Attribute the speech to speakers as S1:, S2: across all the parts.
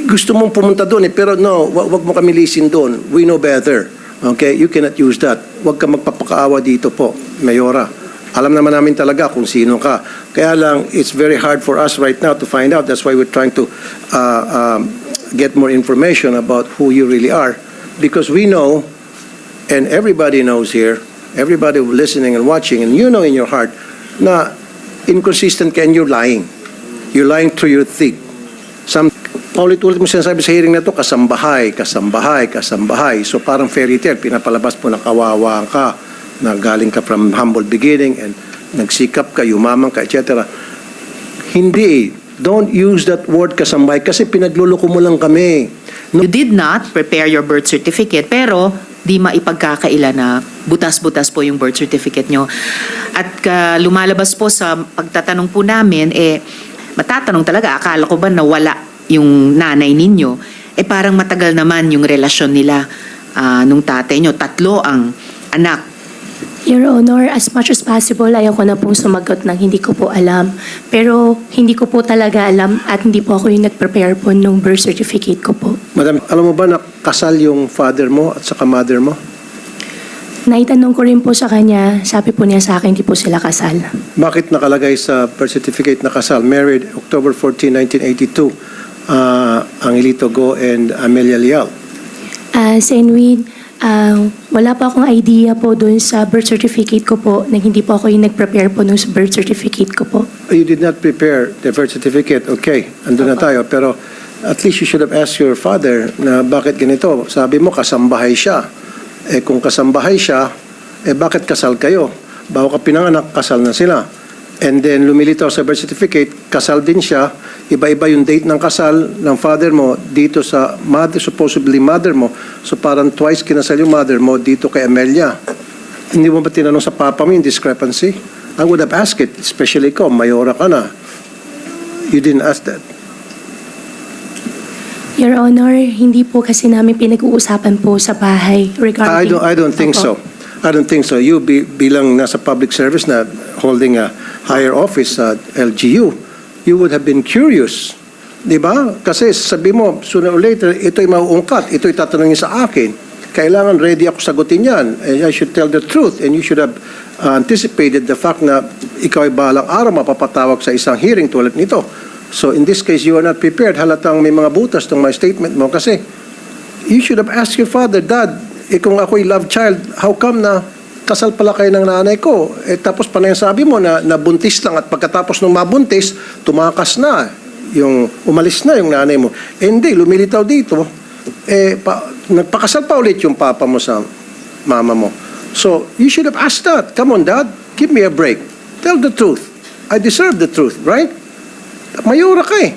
S1: gusto mong pumunta doon pero no, wag mo kami lisin doon. We know better. Okay? You cannot use that. Wag ka magpapakaawa dito po, Mayora. Alam naman namin talaga kung sino ka. Kaya lang, it's very hard for us right now to find out. That's why we're trying to get more information about who you really are. Because we know, and everybody knows here, everybody listening and watching, and you know in your heart, na inconsistent ka and you're lying. You're lying through your teeth. Paulit-ulit mo sinasabi sa hearing na to, kasambahay, kasambahay, kasambahay. So parang fairy tale, pinapalabas mo na kawawa ka, na galing ka from humble beginning and nagsikap ka, yumamang ka, etc. Hindi. Don't use that word kasambahay kasi pinagluloko mo lang kami. No.
S2: You did not prepare your birth certificate pero di maipagkakaila na butas-butas po yung birth certificate nyo. At lumalabas po sa pagtatanong po namin, matatanong talaga, akala ko ba nawala yung nanay ninyo? Parang matagal naman yung relasyon nila nung tatay nyo. 3 ang anak.
S3: Your Honor, as much as possible, ayaw ko na pong sumagot ng hindi ko po alam. Pero hindi ko po talaga alam at hindi po ako yung nag-prepare po nung birth certificate ko po.
S1: Madam, alam mo ba na kasal yung father mo at saka mother mo?
S3: Naitanong ko rin po sa kanya, sabi po niya sa akin, hindi po sila kasal.
S1: Bakit nakalagay sa birth certificate na kasal? Married October 14, 1982, Angelito Go and Amelia Lial.
S3: Senwin, wala po akong idea po doon sa birth certificate ko po na hindi po ako yung nag-prepare po nung birth certificate ko po.
S1: You did not prepare the birth certificate. Okay, andun na tayo. Pero at least you should have asked your father na bakit ganito. Sabi mo, kasambahay siya. Kung kasambahay siya, bakit kasal kayo? Bago ka pinanganak, kasal na sila. And then lumilitaw sa birth certificate, kasal din siya. Iba-iba yung date ng kasal ng father mo dito sa mother, supposedly mother mo. So parang twice kinasal yung mother mo dito kay Amelia. Hindi mo ba tinanong sa papa mo yung discrepancy? I would have asked it, especially ikaw, mayora ka na. You didn't ask that.
S3: Your Honor, hindi po kasi namin pinag-uusapan po sa bahay regarding...
S1: I don't think so. I don't think so. You bilang nasa public service na holding a higher office at LGU, you would have been curious. Di ba? Kasi sabi mo, sooner or later, ito'y mauungkat, ito'y tatanungin sa akin. Kailangan ready ako sagutin yan. And I should tell the truth. And you should have anticipated the fact na ikaw ay bahalang araw mapapatawag sa isang hearing tulad nito. So in this case, you are not prepared. Halatang may mga butas tong my statement mo kasi you should have asked your father, Dad, kung ako'y love child, how come na kasal pala kayo ng nanay ko? Tapos pa na yung sabi mo na nabuntis lang at pagkatapos nung mabuntis, tumakas na, umalis na yung nanay mo. Hindi, lumilitaw dito, nagpakasal pa ulit yung papa mo sa mama mo. So, you should have asked that. Come on, Dad, give me a break. Tell the truth. I deserve the truth, right? Mayura ka eh.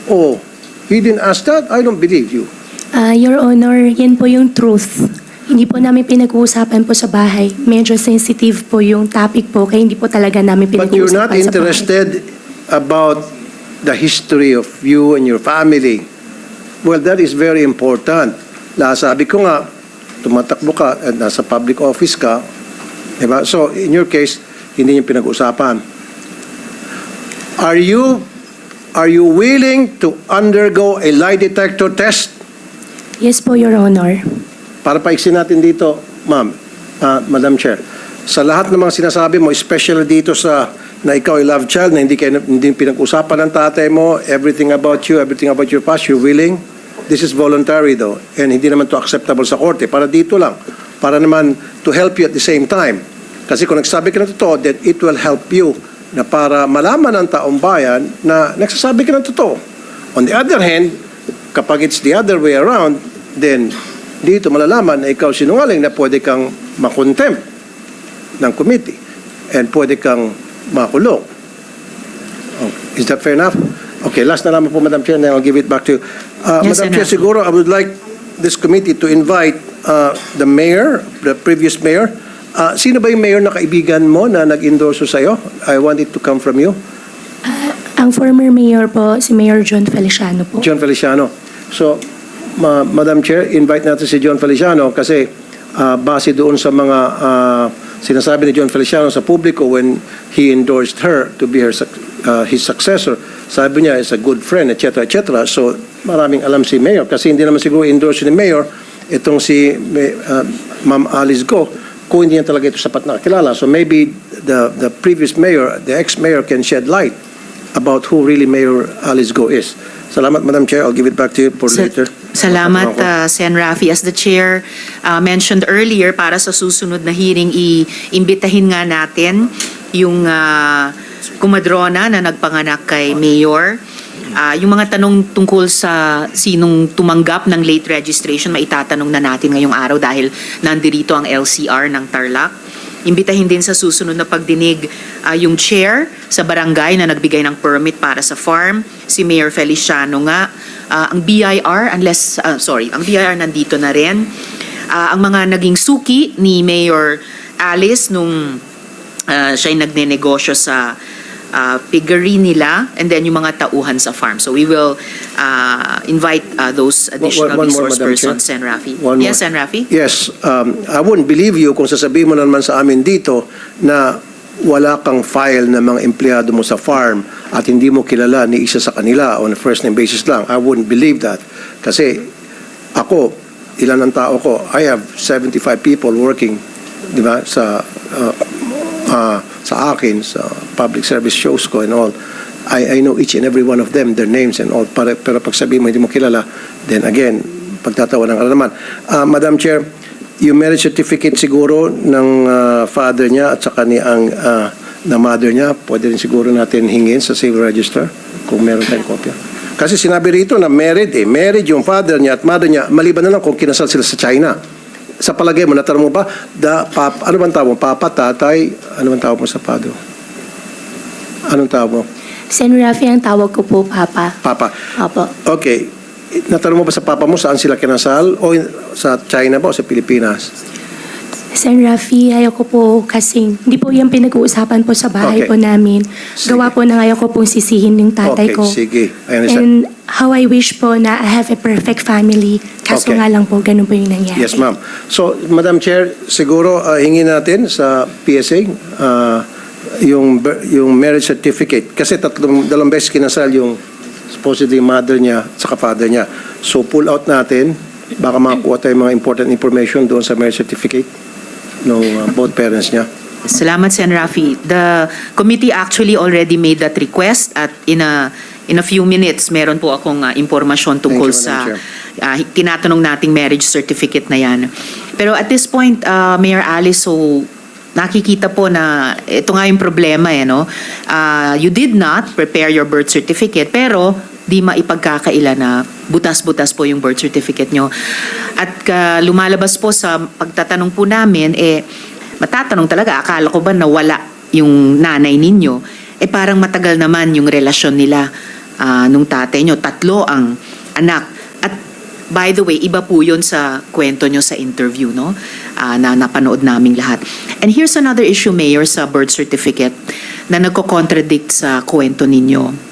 S1: Oh, he didn't ask that? I don't believe you.
S3: Your Honor, yan po yung truth. Hindi po namin pinag-uusapan po sa bahay. Medyo sensitive po yung topic po, kaya hindi po talaga namin
S1: But
S3: pinag-uusapan
S1: you're not
S3: sa bahay.
S1: interested about the history of you and your family. Well, that is very important. Sabi ko nga, tumatakbo ka at nasa public office ka. Diba? So, in your case, hindi niyo pinag-usapan. Are you willing to undergo a lie detector test?
S3: Yes po, Your Honor.
S1: Para paiksin natin dito, ma'am, Madam Chair, sa lahat ng mga sinasabi mo, especially dito sa na ikaw ay love child, na hindi pinag-usapan ng tatay mo, everything about you, everything about your past, you're willing? This is voluntary though, and hindi naman to acceptable sa korte. Para dito lang, para naman to help you at the same time. Kasi kung nagsabi ka ng totoo, then it will help you na para malaman ng taong bayan na nagsasabi ka ng totoo. On the other hand, kapag it's the other way around, then dito malalaman na ikaw sinungaling na pwede kang makontempt ng committee and pwede kang makulong. Oh, is that fair enough? Okay, last na naman po, Madam Chair, and then I'll give it back to you.
S2: Yes,
S1: Madam Chair,
S2: Senator.
S1: siguro I would like this committee to invite the mayor, the previous mayor. Sino ba yung mayor na kaibigan mo na nag-endorso sa'yo? I want it to come from you.
S3: Ang former mayor po, si Mayor John Feliciano po.
S1: John Feliciano. So, Madam Chair, invite natin si John Feliciano kasi base doon sa mga sinasabi ni John Feliciano sa publiko when he endorsed her to be his successor. Sabi niya, is a good friend, etc., etc. So, maraming alam si Mayor kasi hindi naman siguro endorse ni Mayor itong si Ma'am Alice Go kung hindi niya talaga ito sapat na kakilala. So maybe the previous mayor, the ex-mayor can shed light about who really Mayor Alice Go is. Salamat, Madam Chair. I'll give it back to you for later.
S2: Salamat, Sen. Rafi. As the Chair mentioned earlier, para sa susunod na hearing, iimbitahin nga natin yung kumadrona na nagpanganak kay Mayor. Yung mga tanong tungkol sa sinong tumanggap ng late registration, maitatanong na natin ngayong araw dahil nandirito ang LCR ng Tarlac. Imbitahin din sa susunod na pagdinig yung chair sa barangay na nagbigay ng permit para sa farm, si Mayor Feliciano nga. Ang BIR, ang BIR nandito na rin. Ang mga naging suki ni Mayor Alice nung siya'y nagnenegosyo sa piggery nila, and then yung mga tauhan sa farm. So we will invite those additional
S1: One more,
S2: resource
S1: Madam
S2: persons,
S1: Chair.
S2: Sen. Rafi.
S1: One more.
S2: Yes, Sen. Rafi?
S1: Yes, I wouldn't believe you kung sasabihin mo naman sa amin dito na wala kang file ng mga empleyado mo sa farm at hindi mo kilala ni isa sa kanila on a first name basis lang. I wouldn't believe that. Kasi ako, ilan ang tao ko? I have 75 people working, di ba, sa akin, sa public service shows ko and all. I know each and every one of them, their names and all. Pero pag sabihin mo hindi mo kilala, then again, pagtatawanan ka na naman. Madam Chair, yung marriage certificate siguro ng father niya at saka na mother niya, pwede rin siguro natin hingin sa civil register kung meron tayong kopya. Kasi sinabi rito na married yung father niya at mother niya, maliban na lang kung kinasal sila sa China. Sa palagay mo, natanong mo ba, ano bang tawag mo? Papa, tatay, ano bang tawag mo sa father? Anong tawag mo?
S3: Sen. Rafi, ang tawag ko po, Papa.
S1: Papa.
S3: Opo.
S1: Okay. Natanong mo ba sa papa mo saan sila kinasal? O sa China ba o sa Pilipinas?
S3: Sen. Rafi, ayaw ko po kasing, hindi po yung pinag-uusapan po sa bahay
S1: Okay.
S3: po namin.
S1: Sige.
S3: Gawa po na ayaw ko pong sisihin yung tatay
S1: Okay,
S3: ko.
S1: sige. I understand.
S3: And how I wish po na I have a perfect family. Kaso
S1: Okay.
S3: nga lang po, ganun po yung nangyari.
S1: Yes, ma'am. So, Madam Chair, siguro hingin natin sa PSA yung marriage certificate. Kasi dalawang beses kinasal yung supposedly mother niya at saka father niya. So, pull out natin. Baka makakuha tayo mga important information doon sa marriage certificate ng both parents niya.
S2: Salamat, Sen. Rafi. The committee actually already made that request at in a few minutes, meron po akong impormasyon tungkol
S1: Thank you,
S2: sa tinatanong nating marriage certificate na yan. Pero at this point, Mayor Alice, so nakikita po na ito nga yung problema no? You did not prepare your birth certificate pero di maipagkakaila na butas-butas po yung birth certificate nyo. At lumalabas po sa pagtatanong po namin, matatanong talaga, akala ko ba nawala yung nanay ninyo? Parang matagal naman yung relasyon nila nung tatay nyo. 3 ang anak. At by the way, iba po yun sa kwento nyo sa interview, no? Na napanood naming lahat. And here's another issue, Mayor, sa birth certificate na nagko-contradict sa kwento ninyo.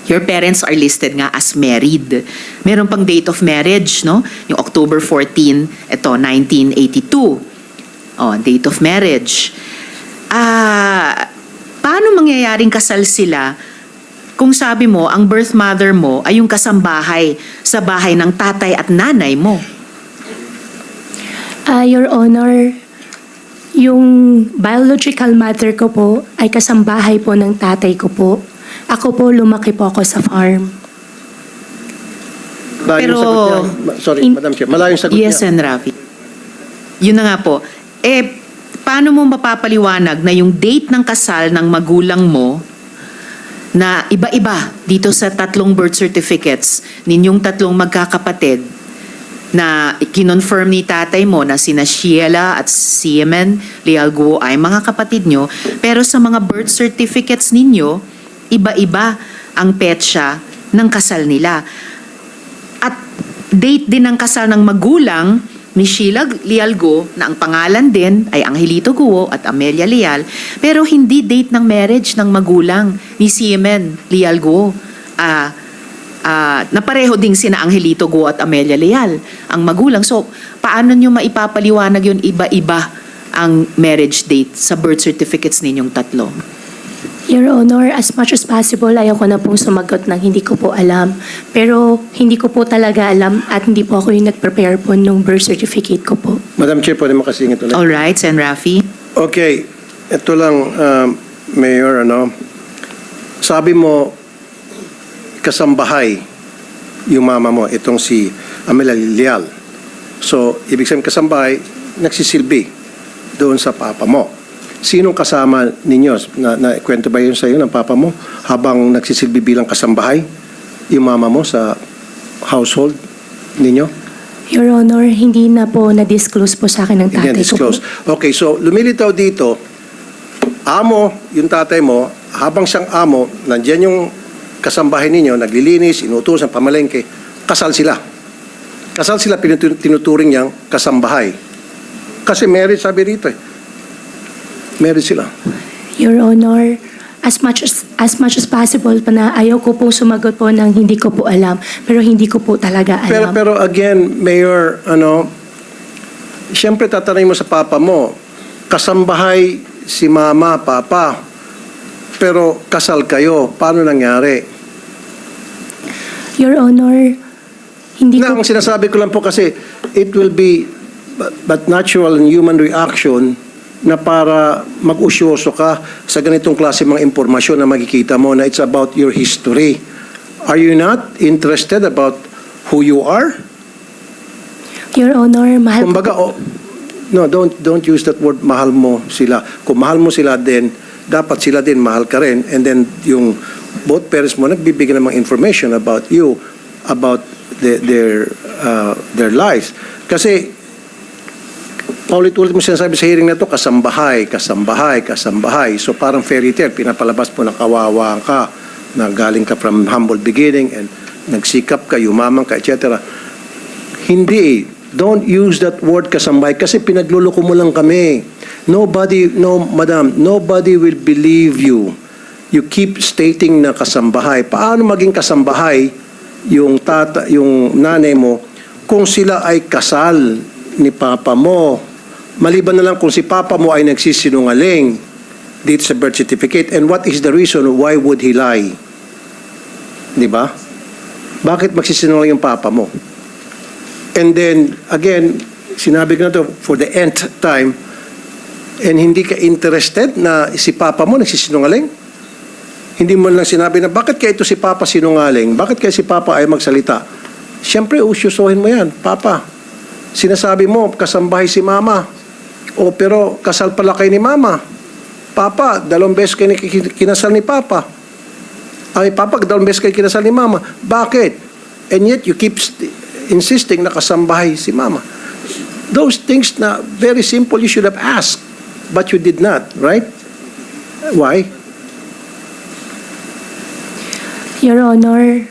S2: Your parents are listed nga as married. Meron pang date of marriage, no? Yung October 14, ito, 1982. Date of marriage. Paano mangyayaring kasal sila kung sabi mo, ang birth mother mo ay yung kasambahay sa bahay ng tatay at nanay mo?
S3: Your Honor, yung biological mother ko po ay kasambahay po ng tatay ko po. Ako po, lumaki po ako sa farm.
S1: Malayong
S2: Pero-
S1: sagot niya. Sorry, Madam Chair. Malayong sagot
S2: Yes,
S1: niya.
S2: and Rafi. Yun na nga po. Paano mo mapapaliwanag na yung date ng kasal ng magulang mo na iba-iba dito sa 3 birth certificates ninyong 3 magkakapatid na kinonfirm ni tatay mo na sina Sheila at Siemen Lialguo ay mga kapatid nyo, pero sa mga birth certificates ninyo, iba-iba ang petsa ng kasal nila. At date din ng kasal ng magulang ni Sheila Lialgo na ang pangalan din ay Angelito Guo at Amelia Leal, pero hindi date ng marriage ng magulang ni Siemen Lialgo. Na pareho ding sina Angelito Guo at Amelia Leal ang magulang. So, paano nyo maipapaliwanag yun iba-iba ang marriage date sa birth certificates ninyong 3?
S3: Your Honor, as much as possible, ayaw ko na pong sumagot ng hindi ko po alam. Pero hindi ko po talaga alam at hindi po ako yung nag-prepare po nung birth certificate ko po.
S1: Madam Chair, pwede makasingit ulit?
S2: Alright, Sen. Rafi.
S1: Okay, ito lang, Mayor, sabi mo, kasambahay yung mama mo, itong si Amelia Leal. So, ibig sabihin kasambahay, nagsisilbi doon sa papa mo. Sinong kasama ninyo? Kwento ba yun sa iyo ng papa mo habang nagsisilbi bilang kasambahay yung mama mo sa household ninyo?
S3: Your Honor, hindi na po na-disclose po sa akin ng
S1: Hindi
S3: tatay ko po.
S1: disclose. Okay, so lumilitaw dito, amo, yung tatay mo, habang siyang amo, nandiyan yung kasambahay ninyo, naglilinis, inuutosan, pamalengke, kasal sila. Kasal sila, tinuturing niyang kasambahay. Kasi marriage, sabi rito eh. Married sila.
S3: Your Honor, as much as possible pa na ayaw ko pong sumagot po ng hindi ko po alam. Pero hindi ko po talaga alam.
S1: Pero again, Mayor, siyempre tatanungin mo sa papa mo, kasambahay si mama, papa, pero kasal kayo, paano nangyari?
S3: Your Honor, hindi
S1: Na,
S3: ko...
S1: ang sinasabi ko lang po kasi, it will be but natural and human reaction na para mag-usyoso ka sa ganitong klase mga impormasyon na makikita mo na it's about your history. Are you not interested about who you are?
S3: Your Honor, mahal ko
S1: Kumbaga,
S3: po.
S1: no, don't use that word, mahal mo sila. Kung mahal mo sila din, dapat sila din mahal ka rin. And then yung both parents mo nagbibigay ng mga information about you, about their lives. Kasi paulit-ulit mo sinasabi sa hearing na to, kasambahay, kasambahay, kasambahay. So parang fairy tale, pinapalabas mo na kawawa ka, na galing ka from humble beginning and nagsikap ka, yumaman ka, etc. Hindi. Don't use that word kasambahay kasi pinagluloko mo lang kami. Madam, nobody will believe you. You keep stating na kasambahay. Paano maging kasambahay yung nanay mo kung sila ay kasal ni papa mo? Maliban na lang kung si papa mo ay nagsisinungaling dito sa birth certificate. And what is the reason why would he lie? Di ba? Bakit magsisinungaling yung papa mo? And then, again, sinabi ko na to for the nth time, and hindi ka interested na si papa mo nagsisinungaling? Hindi mo lang sinabi na, bakit kaya ito si papa sinungaling? Bakit kaya si papa ay magsalita? Siyempre, usyusohin mo yan. Papa, sinasabi mo, kasambahay si mama. O pero kasal pala kayo ni mama. Papa, 2 beses kayo kinasal ni papa. Ay, papa, 2 beses kayo kinasal ni mama. Bakit? And yet you keep insisting na kasambahay si mama. Those things na very simple you should have asked, but you did not, right? Why?
S3: Your Honor,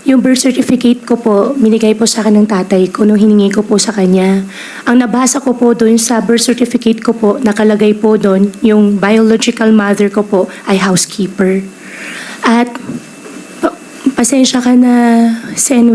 S3: yung birth certificate ko po, binigay po sa akin ng tatay ko nung hiningi ko po sa kanya. Ang nabasa ko po doon sa birth certificate ko po, nakalagay po doon, yung biological mother ko po ay housekeeper. At pasensya ka na, Sen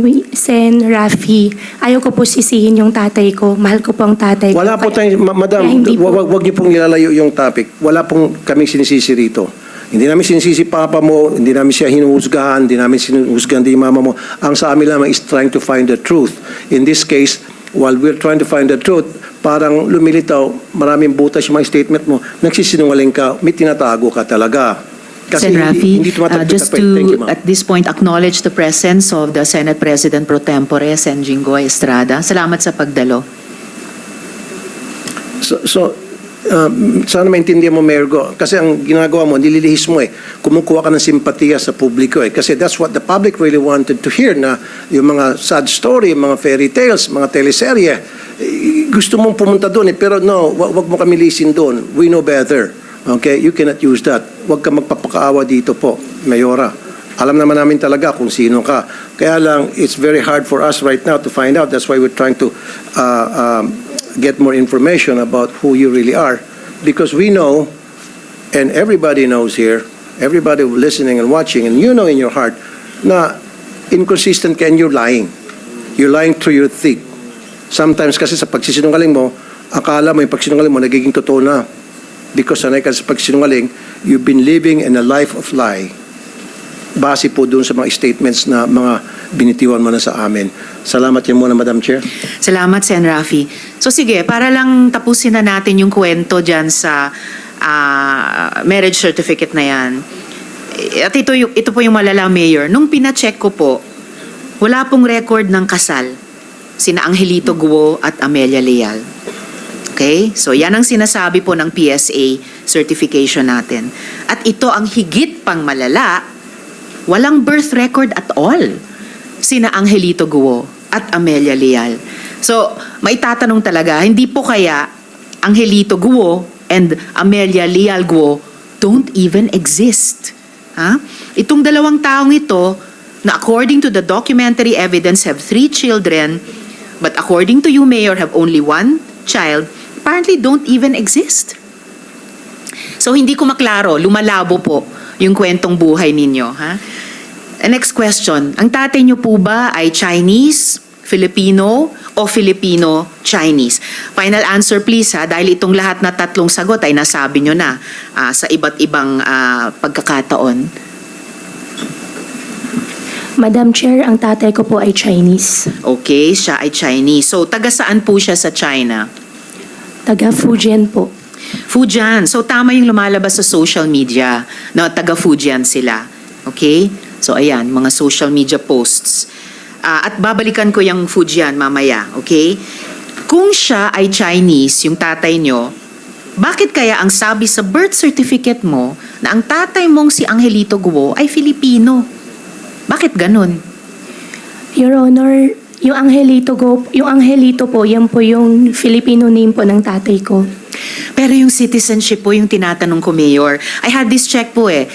S3: Rafi, ayaw ko po sisihin yung tatay ko. Mahal ko po ang tatay ko.
S1: Wala po tayong, madam,
S3: Kaya hindi po-
S1: wag niyo pong ilalayo yung topic. Wala pong kaming sinisisi rito. Hindi namin sinisisi papa mo, hindi namin siya hinuhusgahan, hindi namin sinuhusgahan din yung mama mo. Ang sa amin lamang is trying to find the truth. In this case, while we're trying to find the truth, parang lumilitaw, maraming butas yung mga statement mo, nagsisinungaling ka, may tinatago ka talaga. Kasi
S2: Sen. Rafi,
S1: hindi tumatagpit
S2: just
S1: na point. Thank you,
S2: to
S1: ma'am.
S2: at this point acknowledge the presence of the Senate President Pro Tempore, Sen. Jinggoy Estrada. Salamat sa pagdalo.
S1: Sana maintindihan mo, Mayor Go. Kasi ang ginagawa mo, nililihis mo eh. Kumukuha ka ng simpatiya sa publiko eh. Kasi that's what the public really wanted to hear, na yung mga sad story, mga fairy tales, mga teleserye. Gusto mong pumunta doon eh. Pero no, wag mo kami lisin doon. We know better. Okay? You cannot use that. Wag ka magpapakaawa dito po, Mayora. Alam naman namin talaga kung sino ka. Kaya lang, it's very hard for us right now to find out. That's why we're trying to get more information about who you really are. Because we know, and everybody knows here, everybody listening and watching, and you know in your heart, na inconsistent ka and you're lying. You're lying through your teeth. Sometimes kasi sa pagsisinungaling mo, akala mo yung pagsinungaling mo nagiging totoo na. because sanay ka sa pagsinungaling, you've been living in a life of lie. Base po doon sa mga statements na mga binitiwan mo na sa amin. Salamat yan muna, Madam Chair.
S2: Salamat, Sen. Rafi. So sige, para lang tapusin na natin yung kwento dyan sa marriage certificate na yan. At ito po yung malala, Mayor. Nung pina-check ko po, wala pong record ng kasal sina Angelito Guo at Amelia Leal. Okay? So yan ang sinasabi po ng PSA certification natin. At ito ang higit pang malala, walang birth record at all sina Angelito Guo at Amelia Leal. So, maitatanong talaga, hindi po kaya Angelito Guo and Amelia Leal Guo don't even exist. Ha? Itong dalawang taong ito, na according to the documentary evidence have 3 children, but according to you, Mayor, have only 1 child, apparently don't even exist. So, hindi ko maklaro, lumalabo po yung kwentong buhay ninyo. Ha? And next question, ang tatay niyo po ba ay Chinese, Filipino, o Filipino-Chinese? Final answer please ha, dahil itong lahat na tatlong sagot ay nasabi niyo na sa iba't ibang pagkakataon.
S3: Madam Chair, ang tatay ko po ay Chinese.
S2: Okay, siya ay Chinese. So, taga saan po siya sa China?
S3: Taga Fujian po.
S2: Fujian. So, tama yung lumalabas sa social media na taga Fujian sila. Okay? So, ayan, mga social media posts. At babalikan ko yung Fujian mamaya. Okay? Kung siya ay Chinese, yung tatay nyo, bakit kaya ang sabi sa birth certificate mo na ang tatay mong si Angelito Guo ay Filipino? Bakit ganun?
S3: Your Honor, yung Angelito po, yan po yung Filipino name po ng tatay ko.
S2: Pero yung citizenship po yung tinatanong ko, Mayor. I had this check po eh.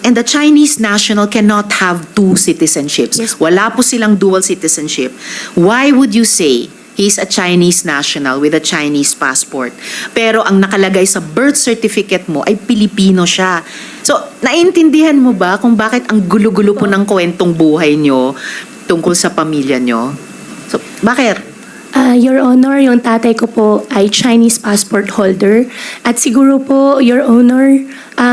S2: And the Chinese national cannot have 2 citizenships.
S3: Yes.
S2: Wala po silang dual citizenship. Why would you say he's a Chinese national with a Chinese passport? Pero ang nakalagay sa birth certificate mo ay Pilipino siya. So, naintindihan mo ba kung bakit ang gulo-gulo po ng kwentong buhay nyo tungkol sa pamilya nyo? So, bakit?
S3: Your Honor, yung tatay ko po ay Chinese passport holder. At siguro po, Your Honor,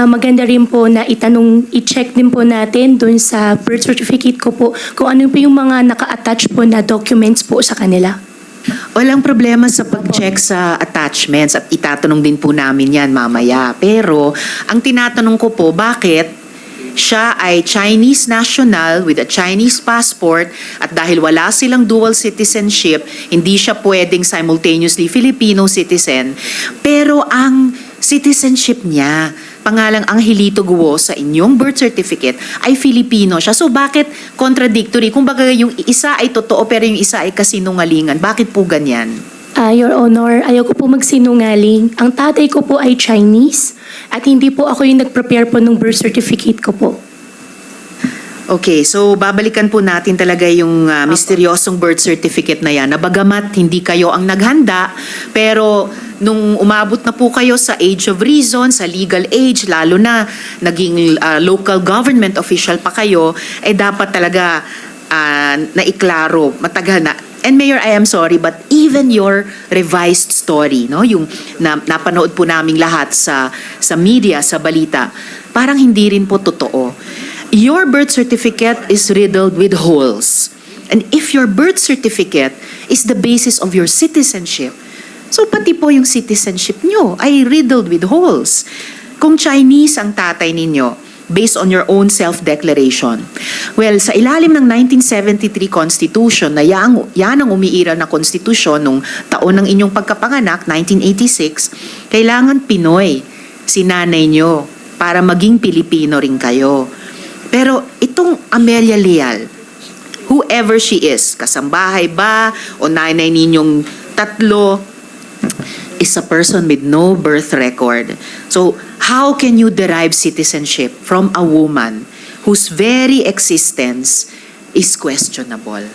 S3: maganda rin po na i-check din po natin dun sa birth certificate ko po kung ano po yung mga naka-attach po na documents po sa kanila.
S2: Walang problema sa pag-check sa attachments at itatanong din po namin yan mamaya. Pero ang tinatanong ko po, bakit siya ay Chinese national with a Chinese passport at dahil wala silang dual citizenship, hindi siya pwedeng simultaneously Filipino citizen. Pero ang citizenship niya, pangalang Angelito Guo sa inyong birth certificate ay Filipino siya. So bakit contradictory? Kung baga yung isa ay totoo pero yung isa ay kasinungalingan. Bakit po ganyan?
S3: Your Honor, ayaw ko po magsinungaling. Ang tatay ko po ay Chinese at hindi po ako yung nag-prepare po ng birth certificate ko po.
S2: Okay, so babalikan po natin talaga yung misteryosong birth certificate na yan. Na bagamat hindi kayo ang naghanda, pero nung umabot na po kayo sa age of reason, sa legal age, lalo na naging local government official pa kayo, eh dapat talaga naiklaro, matagal na. And Mayor, I am sorry, but even your revised story, no, yung napanood po naming lahat sa media, sa balita, parang hindi rin po totoo. Your birth certificate is riddled with holes. And if your birth certificate is the basis of your citizenship, so pati po yung citizenship nyo ay riddled with holes. Kung Chinese ang tatay ninyo, based on your own self-declaration. Well, sa ilalim ng 1973 Constitution, na yan ang umiiral na konstitusyon nung taon ng inyong pagkapanganak, 1986, kailangan Pinoy si nanay nyo para maging Pilipino rin kayo. Pero itong Amelia Leal, whoever she is, kasambahay ba o nanay ninyong tatlo, is a person with no birth record. So, how can you derive citizenship from a woman whose very existence is questionable?